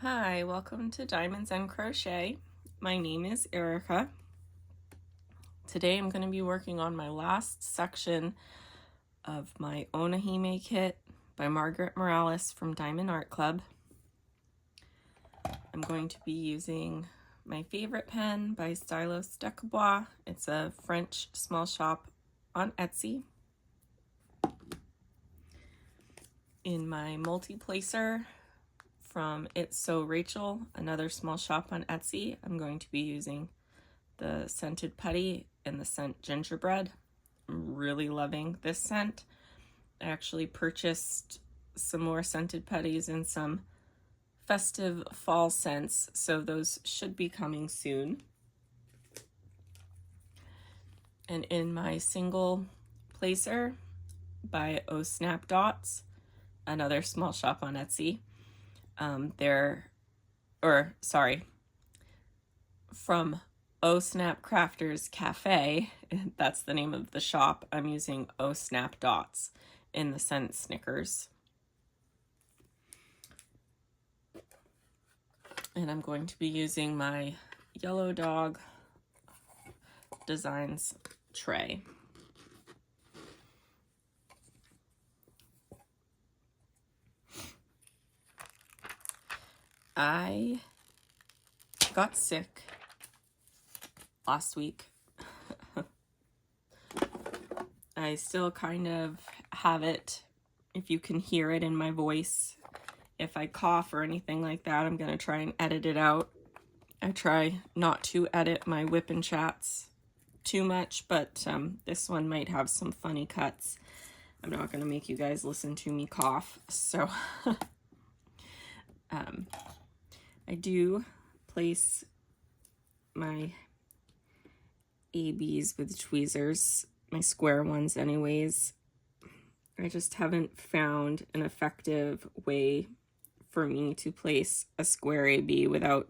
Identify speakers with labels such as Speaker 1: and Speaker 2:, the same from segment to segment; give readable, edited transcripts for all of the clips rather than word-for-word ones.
Speaker 1: Hi, welcome to Diamonds and Crochet. My name is Erica. Today I'm going to be working on my last section of my Onahime kit by Margaret Morales from Diamond Art Club. I'm going to be using my favorite pen by Stylos Decabois. It's a French small shop on Etsy. In my multi-placer from It's So Rachel, another small shop on Etsy, I'm going to be using the scented putty and the scent gingerbread. I'm really loving this scent. I actually purchased some more scented putties and some festive fall scents, so those should be coming soon. And in my single placer by Oh Snap Dots, another small shop on Etsy, from Oh Snap Crafters Cafe, that's the name of the shop, I'm using Oh Snap Dots in the scent Snickers. And I'm going to be using my Yellow Dog Designs tray. I got sick last week. I still kind of have it, if you can hear it in my voice. If I cough or anything like that, I'm going to try and edit it out. I try not to edit my WIP and chats too much, but this one might have some funny cuts. I'm not going to make you guys listen to me cough, so I do place my ABs with tweezers, my square ones anyways. I just haven't found an effective way for me to place a square AB without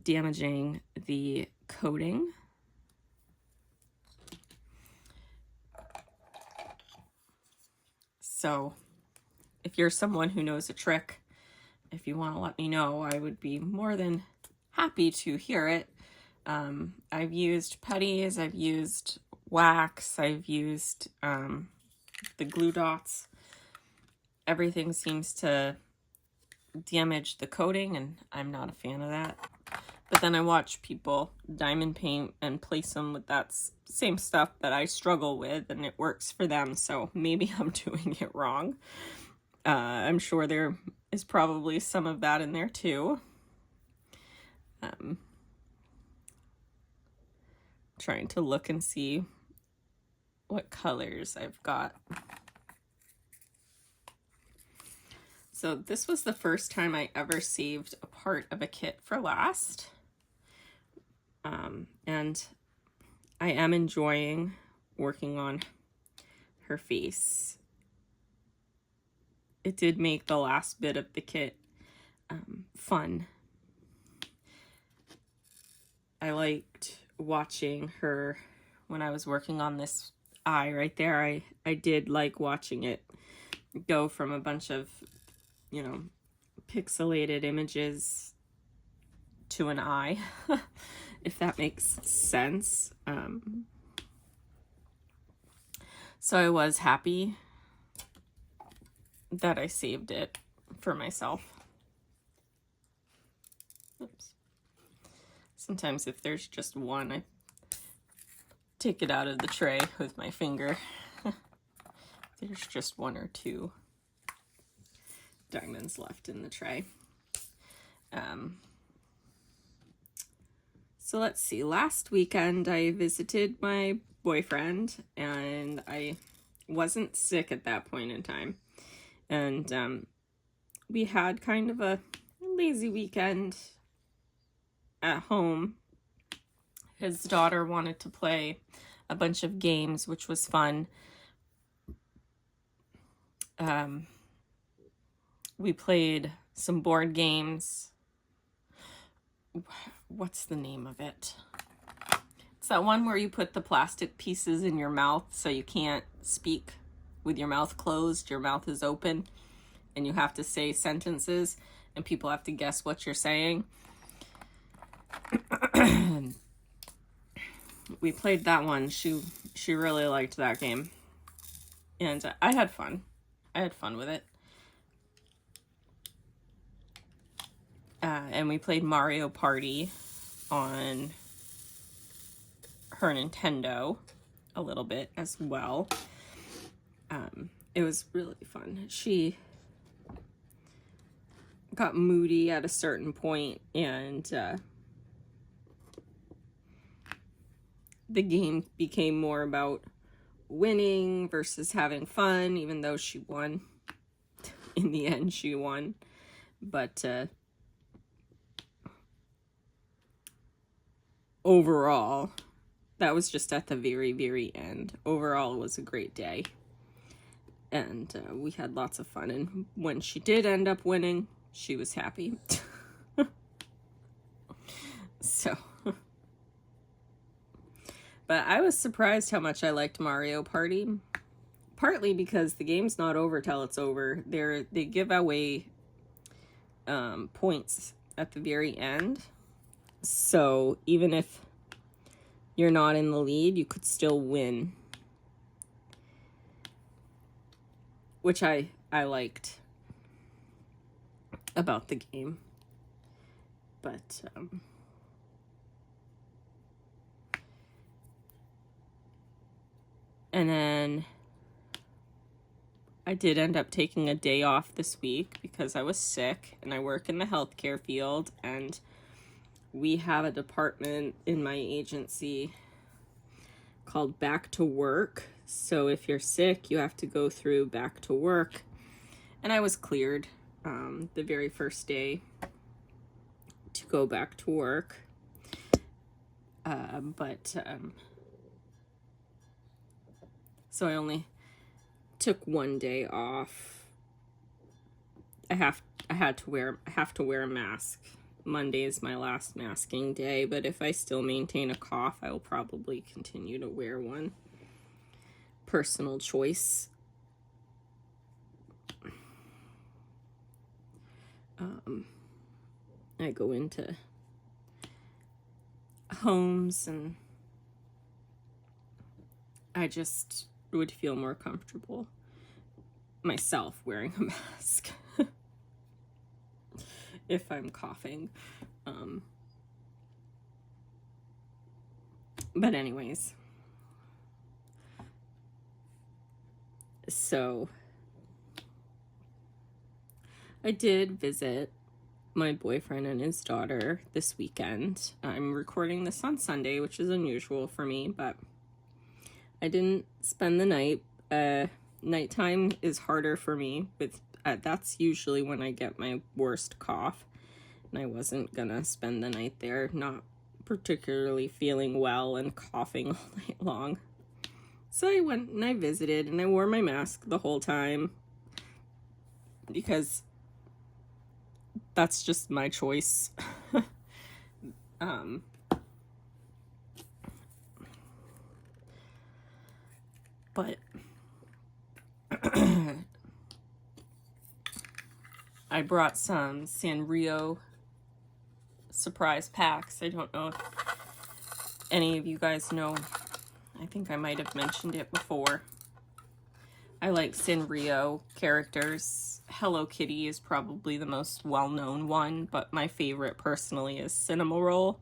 Speaker 1: damaging the coating. So if you're someone who knows a trick, if you want to let me know, I would be more than happy to hear it. I've used putties, I've used wax, I've used the glue dots. Everything seems to damage the coating, and I'm not a fan of that. But then I watch people diamond paint and place them with that same stuff that I struggle with, and it works for them, so maybe I'm doing it wrong. I'm sure there is probably some of that in there too. Trying to look and see what colors I've got. So this was the first time I ever saved a part of a kit for last. And I am enjoying working on her face. It did make the last bit of the kit fun. I liked watching her when I was working on this eye right there. I did like watching it go from a bunch of, you know, pixelated images to an eye, if that makes sense. So I was happy that I saved it for myself. Oops. Sometimes if there's just one, I take it out of the tray with my finger. There's just one or two diamonds left in the tray. So let's see, last weekend I visited my boyfriend, and I wasn't sick at that point in time. And we had kind of a lazy weekend at home. His daughter wanted to play a bunch of games, which was fun. We played some board games. What's the name of it? It's that one where you put the plastic pieces in your mouth so you can't speak with your mouth closed. Your mouth is open and you have to say sentences. and people have to guess what you're saying. We played that one. She really liked that game, and I had fun. I had fun with it. And we played Mario Party on her Nintendo a little bit as well. It was really fun. She got moody at a certain point, and the game became more about winning versus having fun, even though she won. In the end, she won. But overall, that was just at the very, very end. Overall, it was a great day. And we had lots of fun. And when she did end up winning, she was happy. So. But I was surprised how much I liked Mario Party. Partly because the game's not over till it's over. They give away points at the very end. So even if you're not in the lead, you could still win. Which I liked about the game. But and then I did end up taking a day off this week because I was sick, and I work in the healthcare field, and we have a department in my agency called Back to Work. So if you're sick, you have to go through Back to Work. And I was cleared the very first day to go back to work. So I only took one day off. I have to wear a mask. Monday is my last masking day, but if I still maintain a cough, I will probably continue to wear one. Personal choice. I go into homes, and I just would feel more comfortable myself wearing a mask if I'm coughing. But anyways, so I did visit my boyfriend and his daughter this weekend. I'm recording this on Sunday, which is unusual for me, but I didn't spend the night. Nighttime is harder for me. That's usually when I get my worst cough, and I wasn't gonna spend the night there, not particularly feeling well and coughing all night long. So I went and I visited, and I wore my mask the whole time because that's just my choice. But I brought some Sanrio surprise packs. I don't know if any of you guys know. I think I might have mentioned it before. I like Sanrio characters. Hello Kitty is probably the most well-known one, but my favorite personally is Cinnamoroll.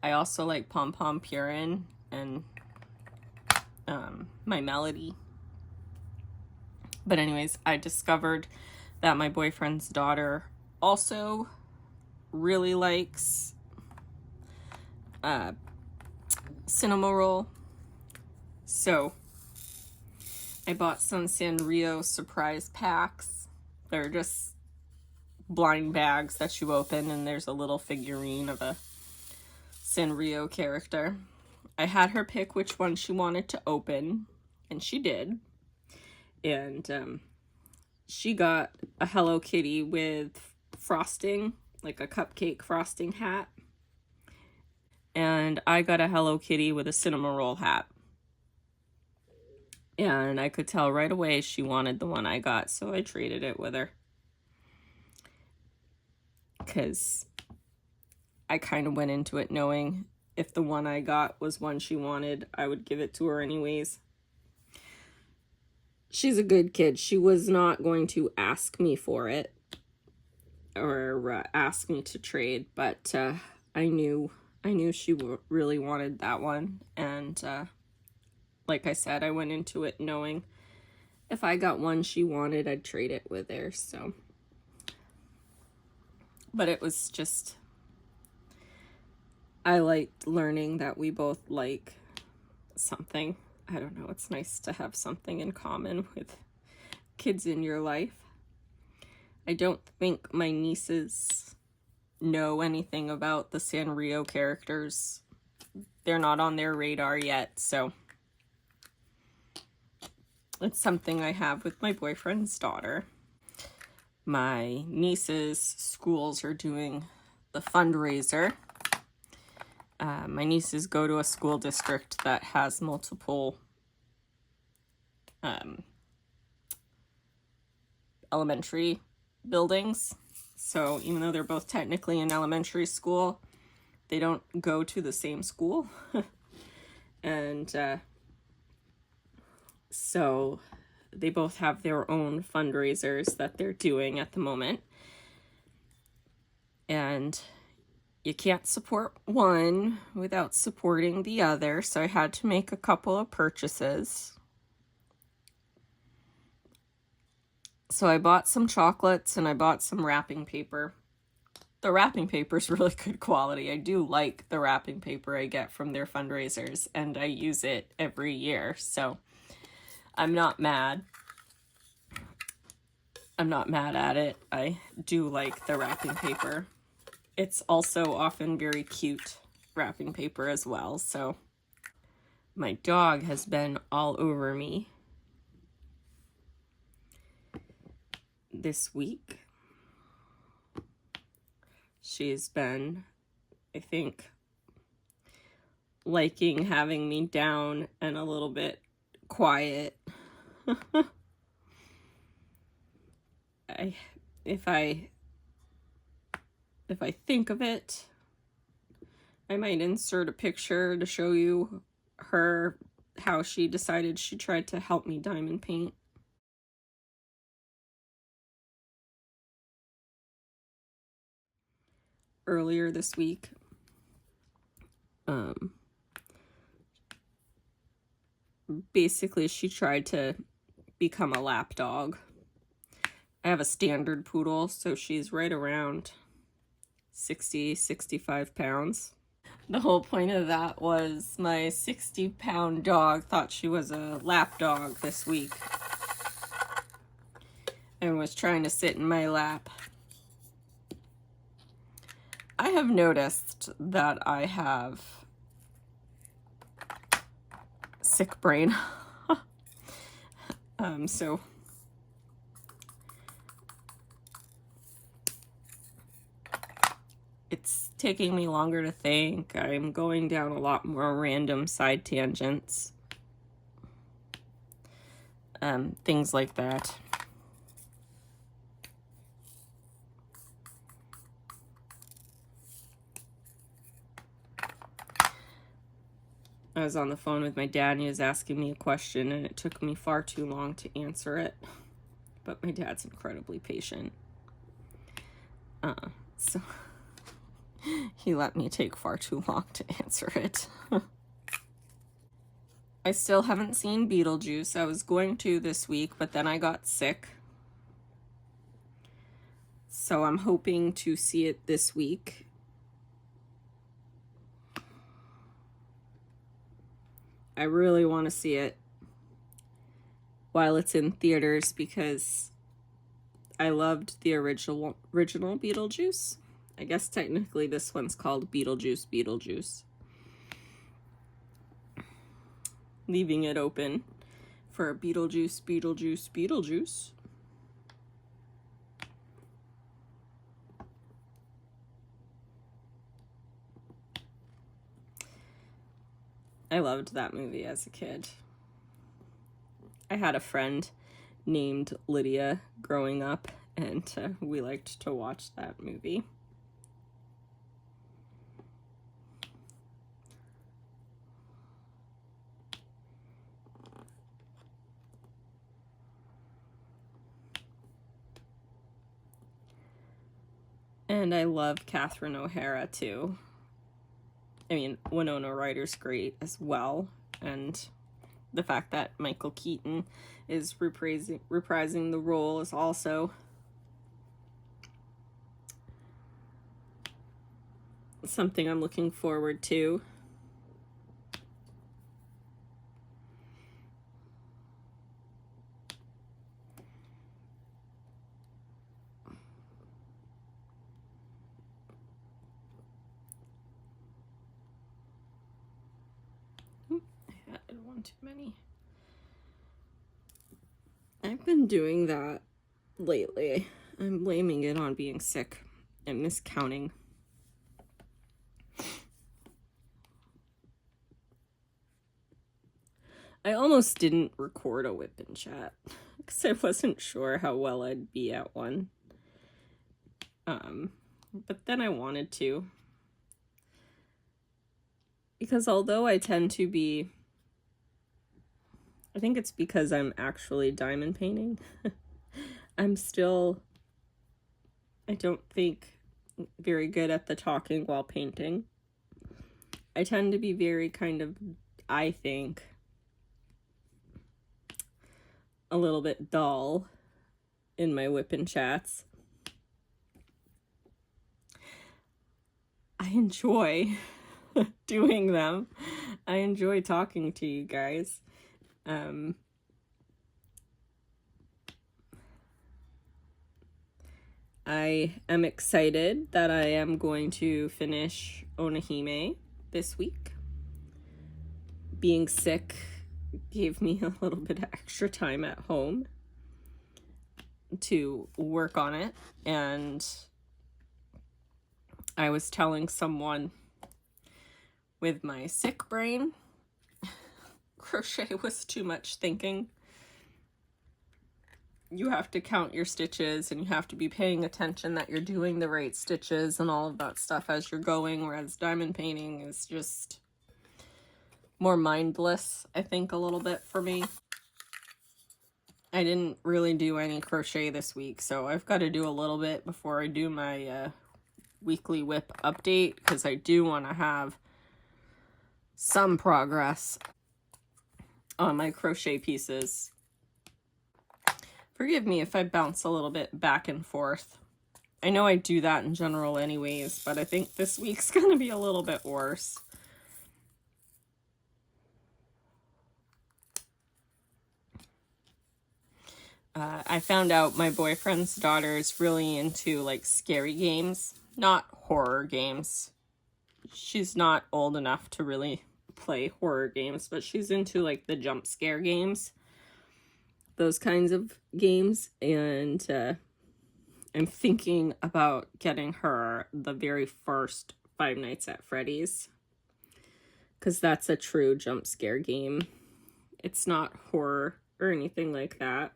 Speaker 1: I also like Pom Pom Purin and My Melody. But anyways, I discovered that my boyfriend's daughter also really likes Cinnamoroll. So I bought some Sanrio surprise packs. They're just blind bags that you open, and there's a little figurine of a Sanrio character. I had her pick which one she wanted to open, and she did. And she got a Hello Kitty with frosting, like a cupcake frosting hat. And I got a Hello Kitty with a Cinnamoroll hat. And I could tell right away she wanted the one I got, so I traded it with her. because I kind of went into it knowing if the one I got was one she wanted, I would give it to her anyways. She's a good kid. She was not going to ask me for it or ask me to trade, but I knew she really wanted that one, and like I said, I went into it knowing if I got one she wanted, I'd trade it with her. So, but it was just, I liked learning that we both like something. I don't know, it's nice to have something in common with kids in your life. I don't think my nieces know anything about the Sanrio characters. They're not on their radar yet, so it's something I have with my boyfriend's daughter. My niece's schools are doing the fundraiser. My nieces go to a school district that has multiple elementary buildings. So even though they're both technically in elementary school, they don't go to the same school. And so they both have their own fundraisers that they're doing at the moment. And you can't support one without supporting the other, so I had to make a couple of purchases. So I bought some chocolates and I bought some wrapping paper. The wrapping paper is really good quality. I do like the wrapping paper I get from their fundraisers, and I use it every year, so I'm not mad. I'm not mad at it. I do like the wrapping paper. It's also often very cute wrapping paper as well, so my dog has been all over me this week. She's been, I think, liking having me down and a little bit quiet. If I think of it, I might insert a picture to show you her, how she decided she tried to help me diamond paint. Earlier this week, basically she tried to become a lap dog. I have a standard poodle, so she's right around 65 pounds. The whole point of that was my 60-pound dog thought she was a lap dog this week and was trying to sit in my lap. I have noticed that I have sick brain. So it's taking me longer to think. I'm going down a lot more random side tangents. Things like that. I was on the phone with my dad and he was asking me a question and it took me far too long to answer it. But my dad's incredibly patient. So he let me take far too long to answer it. I still haven't seen Beetlejuice. I was going to this week, but then I got sick. So I'm hoping to see it this week. I really want to see it while it's in theaters because I loved the original Beetlejuice. I guess technically this one's called Beetlejuice. Leaving it open for Beetlejuice. I loved that movie as a kid. I had a friend named Lydia growing up, and we liked to watch that movie. And I love Catherine O'Hara too. I mean, Winona Ryder's great as well. And the fact that Michael Keaton is reprising the role is also something I'm looking forward to. I added one too many. I've been doing that lately. I'm blaming it on being sick and miscounting. I almost didn't record a WIP and chat because I wasn't sure how well I'd be at one. But then I wanted to. Because although I tend to be, I think it's because I'm actually diamond painting. I'm still, I don't think, very good at the talking while painting. I tend to be very kind of, I think, a little bit dull in my WIP and chats. I enjoy doing them. I enjoy talking to you guys. I am excited that I am going to finish Onahime this week. Being sick gave me a little bit of extra time at home to work on it, and I was telling someone with my sick brain, crochet was too much thinking. You have to count your stitches and you have to be paying attention that you're doing the right stitches and all of that stuff as you're going, whereas diamond painting is just more mindless, I think, a little bit for me. I didn't really do any crochet this week, so I've got to do a little bit before I do my weekly WIP update, because I do want to have some progress on my crochet pieces. Forgive me if I bounce a little bit back and forth. I know I do that in general anyways, but I think this week's going to be a little bit worse. I found out my boyfriend's daughter is really into like scary games, not horror games. She's not old enough to really play horror games, but she's into like the jump scare games, those kinds of games. And I'm thinking about getting her the very first Five Nights at Freddy's, because that's a true jump scare game. It's not horror or anything like that.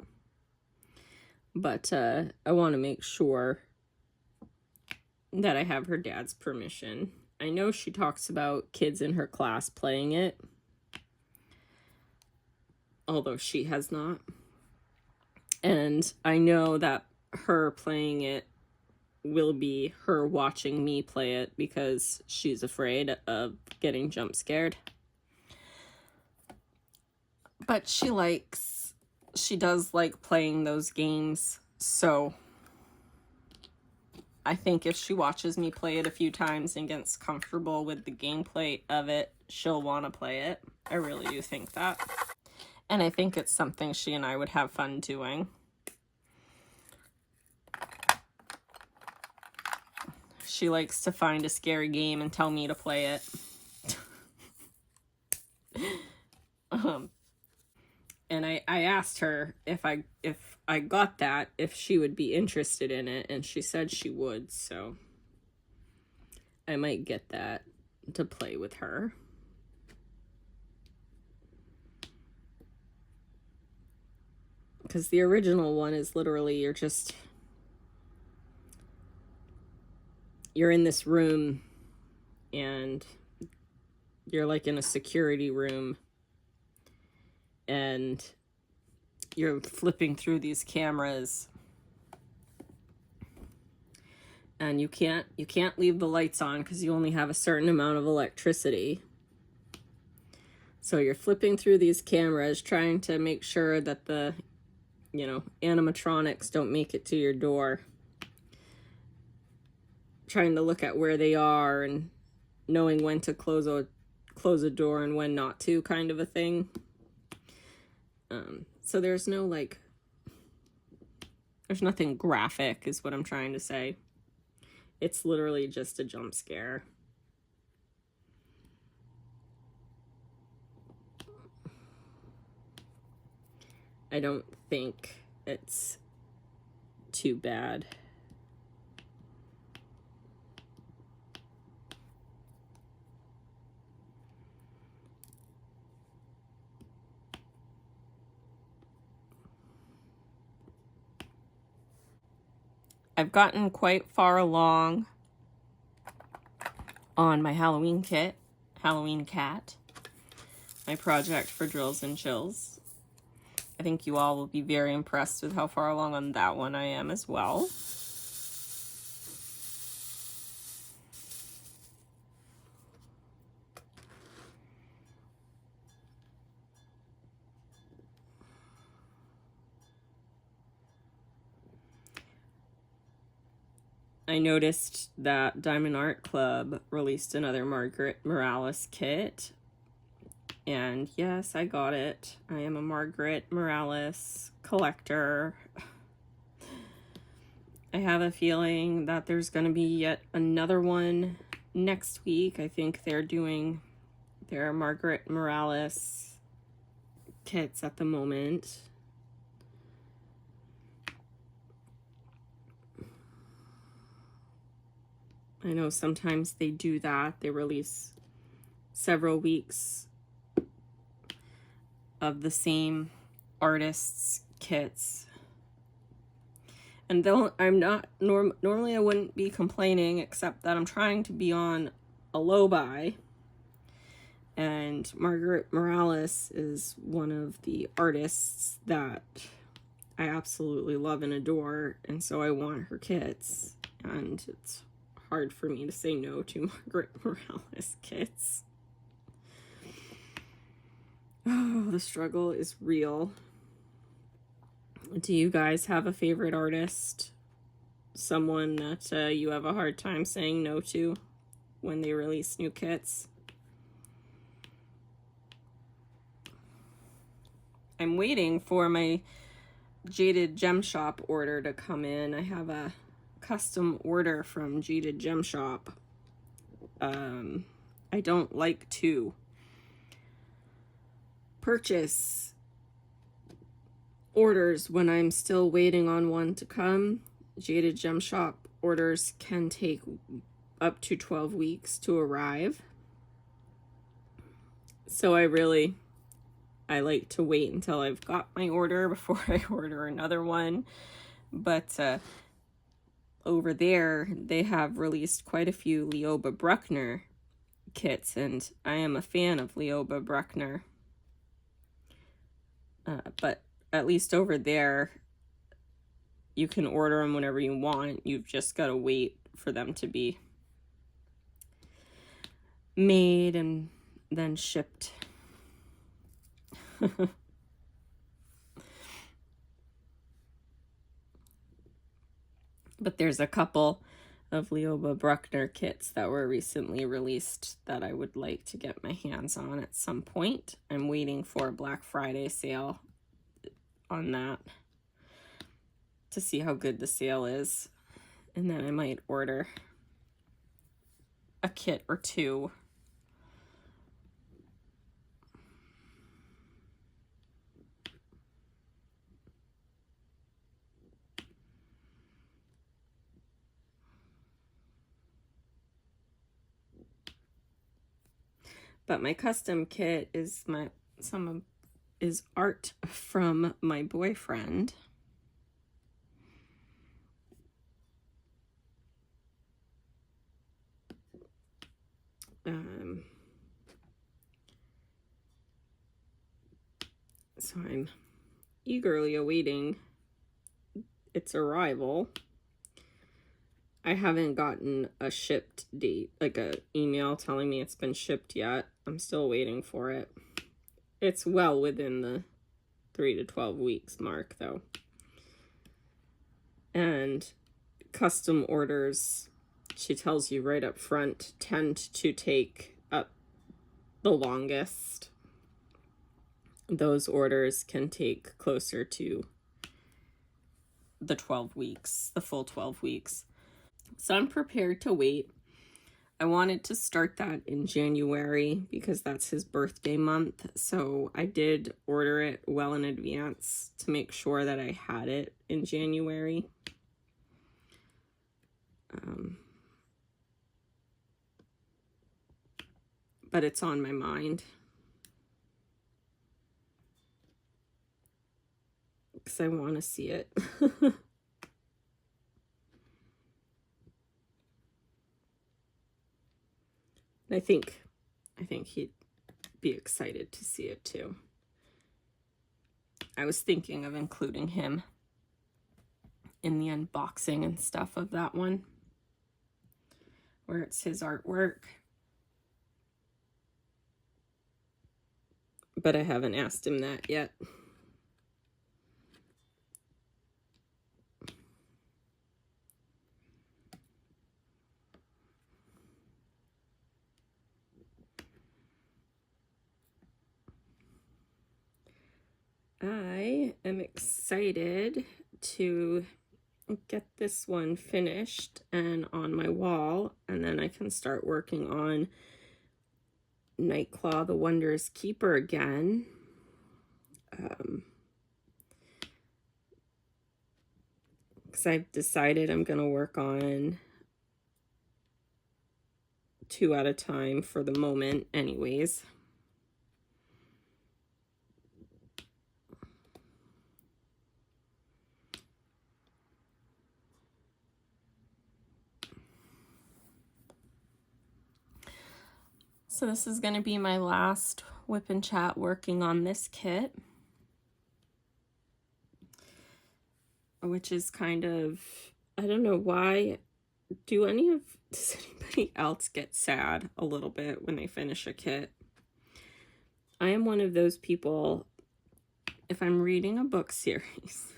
Speaker 1: But I want to make sure that I have her dad's permission. I know she talks about kids in her class playing it, although she has not. And I know that her playing it will be her watching me play it because she's afraid of getting jump scared. But she does like playing those games, so I think if she watches me play it a few times and gets comfortable with the gameplay of it, she'll want to play it. I really do think that. And I think it's something she and I would have fun doing. She likes to find a scary game and tell me to play it. And I asked her if I got that, if she would be interested in it, and she said she would, so I might get that to play with her. Because the original one is literally you're in this room and you're like in a security room and you're flipping through these cameras and you can't leave the lights on because you only have a certain amount of electricity. So you're flipping through these cameras trying to make sure that the, you know, animatronics don't make it to your door. Trying to look at where they are and knowing when to close a door and when not to, kind of a thing. So there's no, like, there's nothing graphic is what I'm trying to say. It's literally just a jump scare. I don't think it's too bad. I've gotten quite far along on my Halloween kit, Halloween cat, my project for Drills and Chills. I think you all will be very impressed with how far along on that one I am as well. I noticed that Diamond Art Club released another Margaret Morales kit. And yes, I got it. I am a Margaret Morales collector. I have a feeling that there's going to be yet another one next week. I think they're doing their Margaret Morales kits at the moment. I know sometimes they do that. They release several weeks of the same artists' kits. And though I'm not, normally I wouldn't be complaining, except that I'm trying to be on a low buy. And Margaret Morales is one of the artists that I absolutely love and adore. And so I want her kits. And it's hard for me to say no to Margaret Morales kits. Oh, the struggle is real. Do you guys have a favorite artist? Someone that you have a hard time saying no to when they release new kits? I'm waiting for my Jaded Gem Shop order to come in. I have a custom order from Jaded Gem Shop. I don't like to purchase orders when I'm still waiting on one to come. Jaded Gem Shop orders can take up to 12 weeks to arrive. So I like to wait until I've got my order before I order another one. But over there, they have released quite a few Leoba Bruckner kits, and I am a fan of Leoba Bruckner. But at least over there, you can order them whenever you want. You've just got to wait for them to be made and then shipped. But there's a couple of Leoba Bruckner kits that were recently released that I would like to get my hands on at some point. I'm waiting for a Black Friday sale on that to see how good the sale is. And then I might order a kit or two. But my custom kit is is art from my boyfriend. So I'm eagerly awaiting its arrival. I haven't gotten a shipped date, like a email telling me it's been shipped yet. I'm still waiting for it. It's well within the 3 to 12 weeks mark though. And custom orders, she tells you right up front, tend to take up the longest. Those orders can take closer to the 12 weeks, the full 12 weeks. So I'm prepared to wait. I wanted to start that in January because that's his birthday month. So I did order it well in advance to make sure that I had it in January. But it's on my mind. Because I want to see it. I think he'd be excited to see it too. I was thinking of including him in the unboxing and stuff of that one, where it's his artwork. But I haven't asked him that yet. I am excited to get this one finished and on my wall, and then I can start working on Nightclaw the Wondrous Keeper again. Because I've decided I'm going to work on 2 at a time for the moment anyways. So this is going to be my last whip and chat working on this kit, which is kind of, I don't know why, does anybody else get sad a little bit when they finish a kit? I am one of those people, if I'm reading a book series,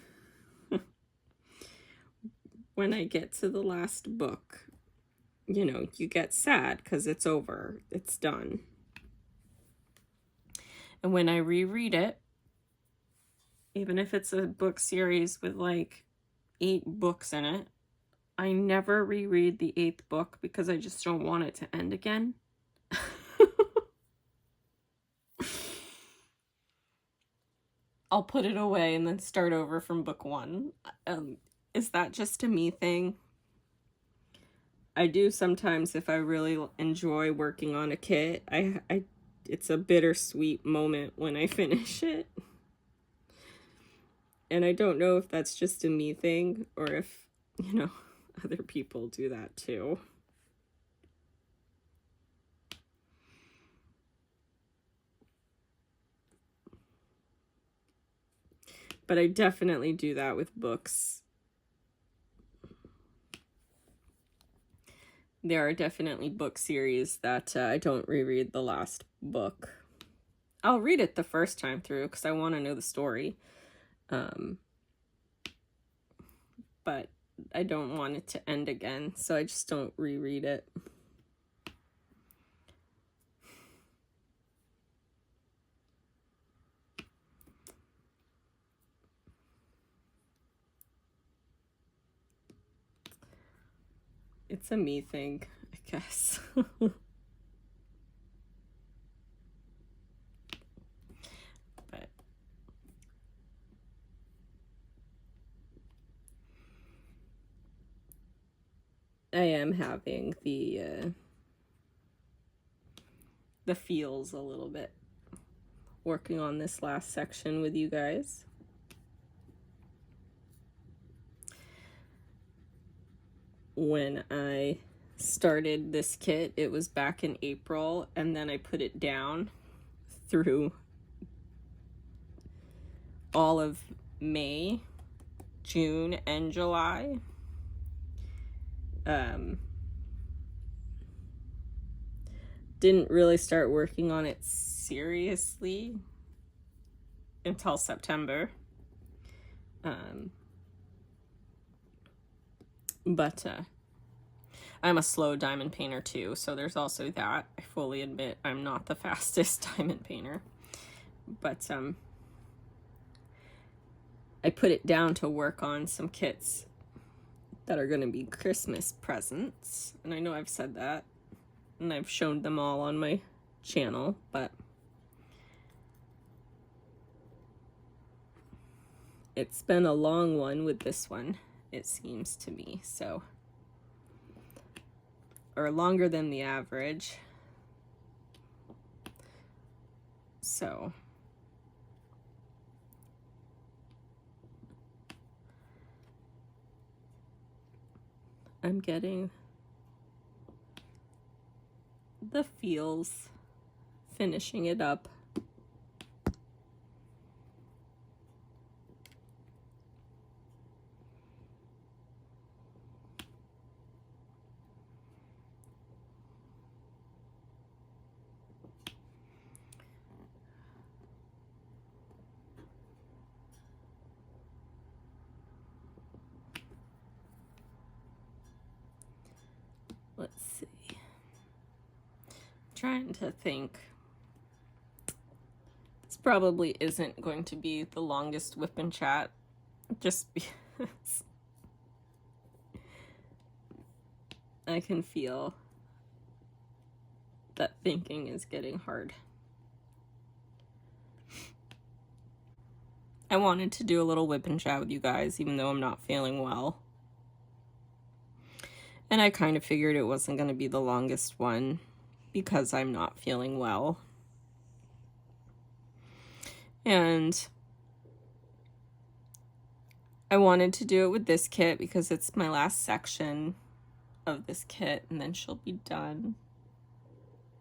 Speaker 1: when I get to the last book, you know, you get sad because it's over, it's done. And when I reread it, even if it's a book series with like 8 books in it, I never reread the 8th book because I just don't want it to end again. I'll put it away and then start over from book 1. Is that just a me thing? I do sometimes if I really enjoy working on a kit. It's a bittersweet moment when I finish it. And I don't know if that's just a me thing or if, you know, other people do that too. But I definitely do that with books. There are definitely book series that I don't reread the last book. I'll read it the first time through because I want to know the story. But I don't want it to end again, so I just don't reread it. It's a me thing, I guess. But I am having the feels a little bit working on this last section with you guys. When I started this kit, it was back in April, and then I put it down through all of May, June, and July. Didn't really start working on it seriously until September. But I'm a slow diamond painter too, so there's also that. I fully admit I'm not the fastest diamond painter. But I put it down to work on some kits that are going to be Christmas presents. And I know I've said that, and I've shown them all on my channel, but it's been a long one with this one, it seems to me, so, or longer than the average. So I'm getting the feels, finishing it up. Let's see. Trying to think. This probably isn't going to be the longest WIP and chat, just because I can feel that thinking is getting hard. I wanted to do a little WIP and chat with you guys, even though I'm not feeling well. And I kind of figured it wasn't going to be the longest one because I'm not feeling well. And I wanted to do it with this kit because it's my last section of this kit, and then she'll be done.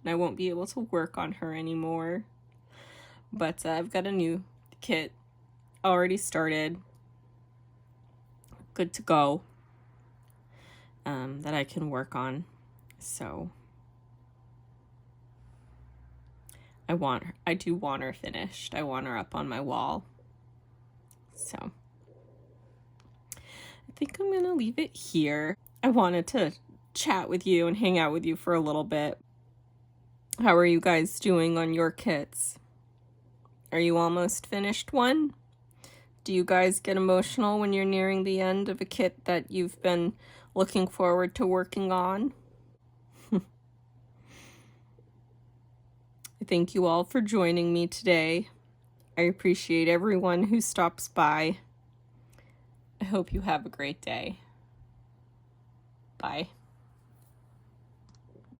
Speaker 1: And I won't be able to work on her anymore. But I've got a new kit already started, good to go, that I can work on. So I do want her finished. I want her up on my wall. So I think I'm gonna leave it here. I wanted to chat with you and hang out with you for a little bit. How are you guys doing on your kits? Are you almost finished one? Do you guys get emotional when you're nearing the end of a kit that you've been looking forward to working on? Thank you all for joining me today. I appreciate everyone who stops by. I hope you have a great day. Bye.